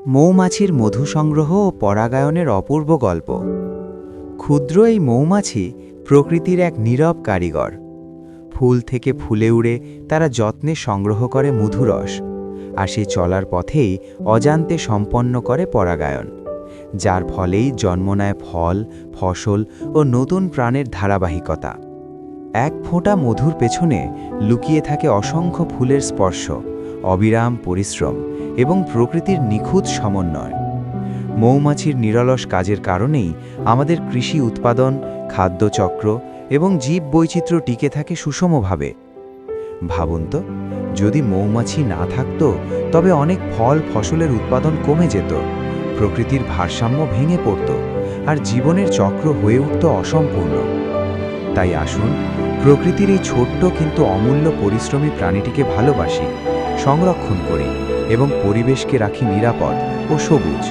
মৌমাছির মধু সংগ্রহ ও পরাগায়নের অপূর্ব গল্প। ক্ষুদ্র এই মৌমাছি প্রকৃতির এক নীরব কারিগর। ফুল থেকে ফুলে উড়ে তারা যত্নে সংগ্রহ করে মধুরস, আর সেই চলার পথেই অজান্তে সম্পন্ন করে পরাগায়ন, যার ফলেই জন্ম নেয় ফল, ফসল ও নতুন প্রাণের ধারাবাহিকতা। এক ফোঁটা মধুর পেছনে লুকিয়ে থাকে অসংখ্য ফুলের স্পর্শ, অবিরাম পরিশ্রম এবং প্রকৃতির নিখুঁত সমন্বয়। মৌমাছির নিরলস কাজের কারণেই আমাদের কৃষি উৎপাদন, খাদ্যচক্র এবং জীব বৈচিত্র্য টিকে থাকে সুষমভাবে। ভাবুন তো, যদি মৌমাছি না থাকত তবে অনেক ফল ফসলের উৎপাদন কমে যেত, প্রকৃতির ভারসাম্য ভেঙে পড়ত, আর জীবনের চক্র হয়ে উঠত অসম্পূর্ণ। তাই আসুন, প্রকৃতির এই ছোট্ট কিন্তু অমূল্য পরিশ্রমী প্রাণীটিকে ভালোবাসি, সংরক্ষণ করি এবং পরিবেশকে রাখি নিরাপদ ও সবুজ।